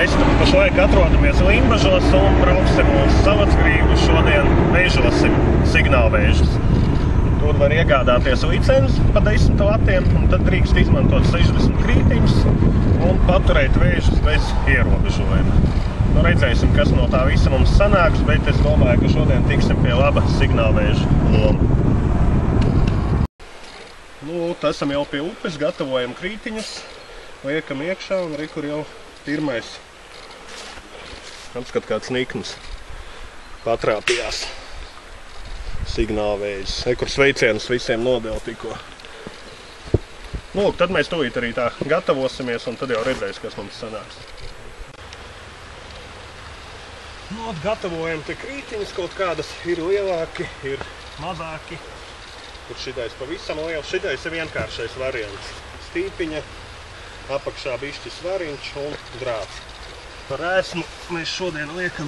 Mēs pašlaik atrodamies Limbažos un brauksim uz Savacgrību. Šodien vēžosim signālvēžus. Tur var iegādāties licenci pa 10 latiem, un tad drīkst izmantot 60 krītiņus un paturēt vēžus bez ierobežojuma. Nu, redzēsim, kas no tā visa mums sanāks, bet es domāju, ka šodien tiksim pie laba signālvēžu loma. Nu, esam jau pie upes, gatavojam krītiņus, liekam iekšā, un re, kur jau pirmais. Apskat, kāds nikns patrāpījās signālvēžus. Kur sveicienus visiem nodeva tikko. Nu, tad mēs tūlīt arī tā gatavosimies, un tad jau redzēs, kas mums sanāks. Nu, gatavojam te krītiņus, kaut kādas ir lielāki, ir mazāki. Kur šitais pavisam liels, šitais ir vienkāršais variants. Stīpiņa, apakšā bišķi svariņš un drāts. Par ēsmu mēs šodien liekam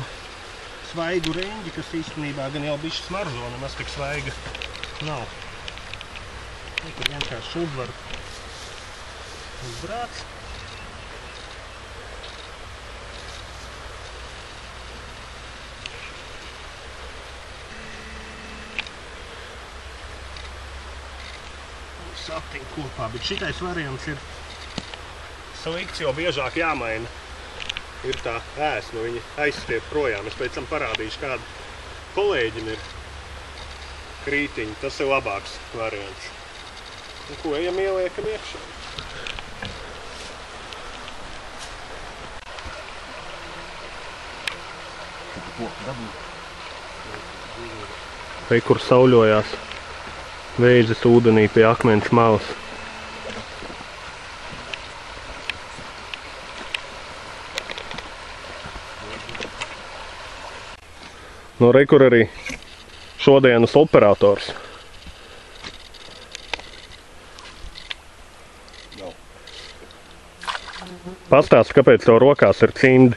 svaigu reņģi, kas īstenībā gan jau bišķi smaržo, nemaz tik svaiga nav. Tur vienkārši uzvar uz drāts. Saptiņ kopā, bet šitais variants ir slikts, jo biežāk jāmaina. Ir tā ēsma, viņi aizstiep projām. Es pēc tam parādīšu, kādu kolēģim ir krītiņi. Tas ir labāks variants. Un ko ejam ieliekam iekšā? Te, kur sauļojās vēžas ūdenī pie akmens malas. Nu, re, kur arī šodienas operators. Pastāsti, kāpēc tev rokās ir cimdi?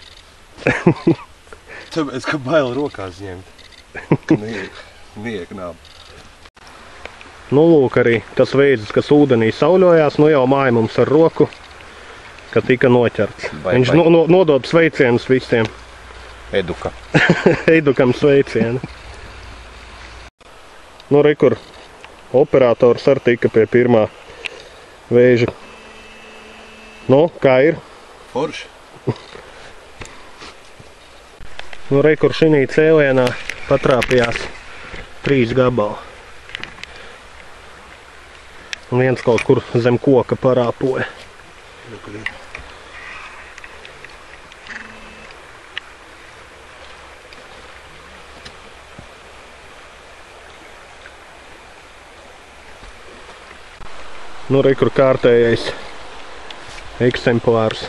Tāpēc, ka bail rokās ņemt. Nieknāb. Nu, lūk, arī tas vēžis, kas ūdenī sauļojās, nu jau māja mums ar roku, ka tika noķerts. Viņš nodod sveicienus visiem. Eduka. Edukam sveicienu. Nu, re, kur operators ar tika pie pirmā vēža. Nu, kā ir? Forši. Nu, re, kur šinī cēlienā patrāpījās 3 gabali. Un viens kaut kur zem koka parāpoja. Nu, re, kur kārtējais eksemplārs.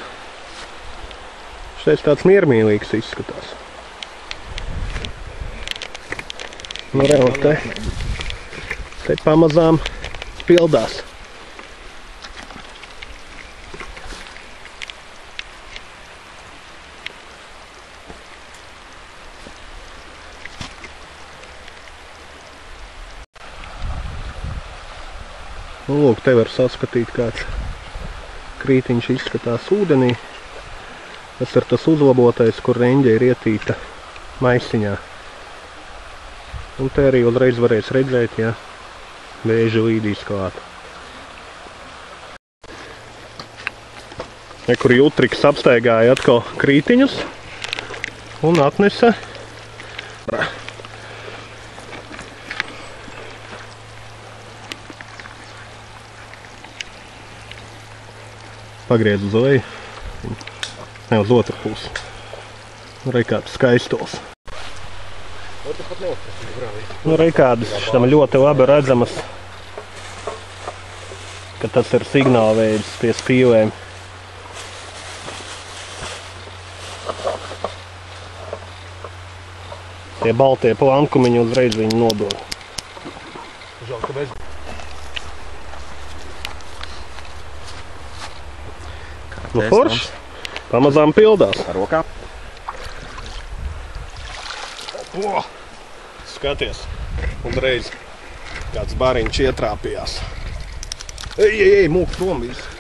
Šitais tāds miermīlīgs izskatās. Nu, re, un te pamazām pildās. Nu, lūk, te var saskatīt, kāds krītiņš izskatās ūdenī. Tas ir tas uzlabotais, kur reņģe ir ietīta maisiņā. Un te arī uzreiz varēs redzēt, ja vēži līdīs klāt. Kur Jutriks apsteigāja atkal krītiņus un atnesa pagriez uz leju, ne uz otru pusi. Re, kāds skaistols. Nu, re, kādas šitam ļoti labi redzamas, ka tas ir signālvēžis pie spīlēm. Tie baltie plankumiņi uzreiz viņi nodod. Žēl, ka bez... Nu, forši. Pamazām pildās. Ar rokā. O! Skaties. Un reiz kāds bariņš ietrāpījās. Ej, mūk prom visu.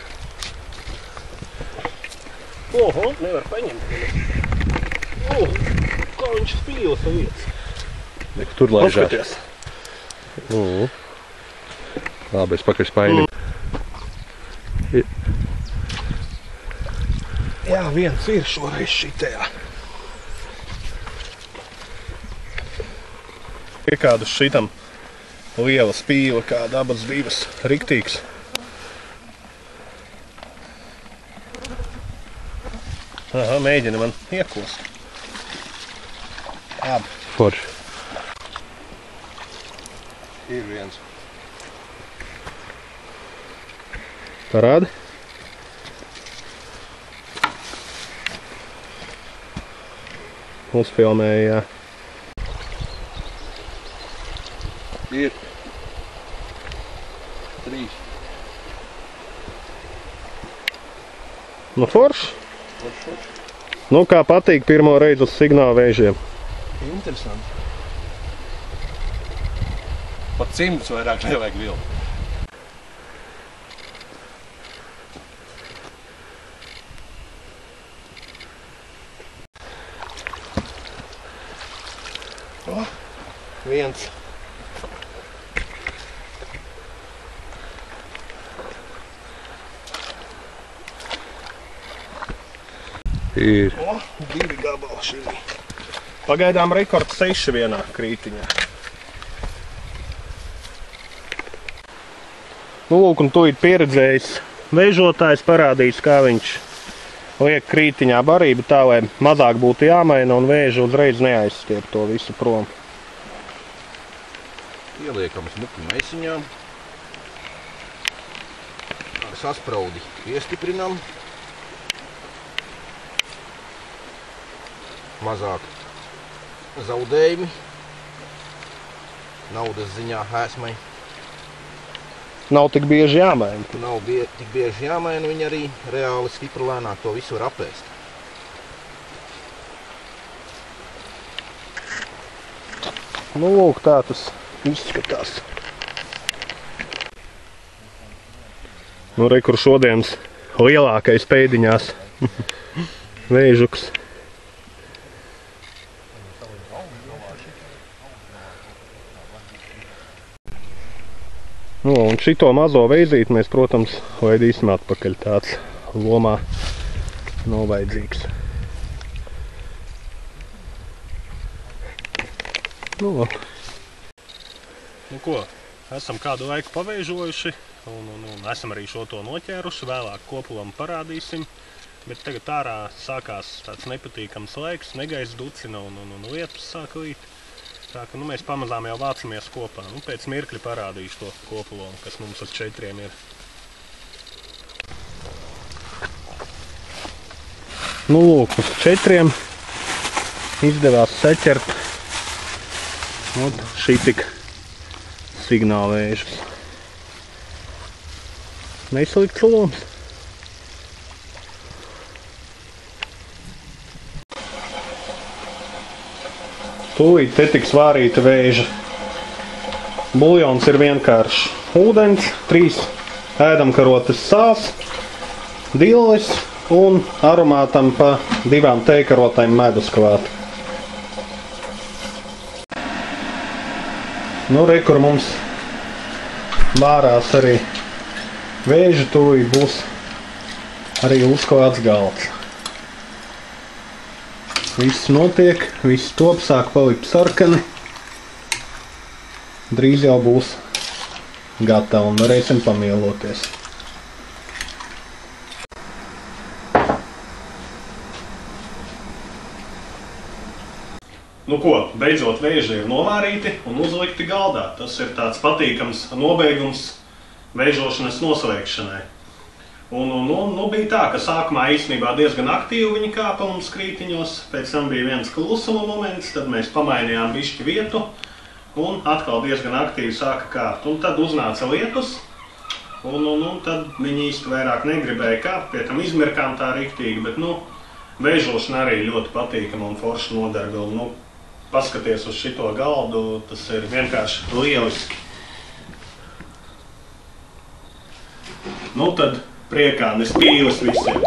Oho, nevar paņemt. Kā viņš spīles vietas. Tur laižās. Paskaties. Labi, es pakaļ spaini. Jā, viens ir šoreiz šitajā. Iekādus šitam liela spīle, kāda abas divas riktīgs. Aha, mēģina man iekost. Labi. Forši. Ir viens. Parādi. Uzfilmēja, jā. Ir. 3. Nu, forši. Nu, kā patīk pirmo reizi uz signāla vēžiem. Interesanti. Pat 100 vairāk nevajag vilkt. Viens. Ir. 2 gabali šī. Pagaidām rekords 6 vienā krītiņā. Nu, lūk, un tūlīt pieredzējis vēžotājs parādīs, kā viņš liek krītiņā barību tā, lai mazāk būtu jāmaina un vēžu uzreiz neaizstiep to visu prom. Ieliekam smuku maisiņā. Ar saspraudi iestiprinam. Mazāk zaudējumi. Naudas ziņā esmai. Nav tik bieži jāmaina. Nav tik bieži jāmaina, viņi arī reāli stipri lēnāk to visu var apēst. Nu, lūk, tā tas izskatās. Nu, re, kur šodienas lielākais pēdiņās vēžuks. Nu, un šito mazo veizīti mēs, protams, laidīsim atpakaļ. Tāds lomā nav vajadzīgs. Nu, ko, esam kādu laiku pavēžojuši un esam arī šo to noķēruši, vēlāk kopulam parādīsim, bet tagad ārā sākās tāds nepatīkams laiks, negaisa ducina un lietus sāk līt. Tā ka mēs pamazām jau vācamies kopā. Pēc mirkļa parādīšu to kopulonu, kas mums uz 4 ir. Nu, lūk, uz 4 izdevās saķert šī tik signāla vēžus. Neslikts loms. Tūlīt te tiks vārīta vēža. Buljons ir vienkāršs ūdens, 3 ēdamkarotes sāls, dillis un aromātam pa 2 tējkarotēm medus klāt. Nu, re, kur mums vārās arī vēža, tūlīt būs arī uzklāts galds. Viss notiek, viss top, sāk palikt sarkani. Drīz jau būs gatavi un varēsim pamieloties. Nu ko, beidzot vēži ir novārīti un uzlikti galdā. Tas ir tāds patīkams nobeigums vēžošanas noslēgšanai. Un bija tā, ka sākumā īstenībā diezgan aktīvi viņi kāpa mums krītiņos, pēc tam bija viens klusuma moments, tad mēs pamainījām bišķi vietu un atkal diezgan aktīvi sāka kāpt. Un tad uznāca lietus un tad viņi īsti vairāk negribēja kāpt, pie tam izmirkām tā riktīgi, bet vēžošana arī ļoti patīkama un forša nodarbe. Un, paskaties uz šito galdu, tas ir vienkārši lieliski. Nu tad priekā nes pīles visiem.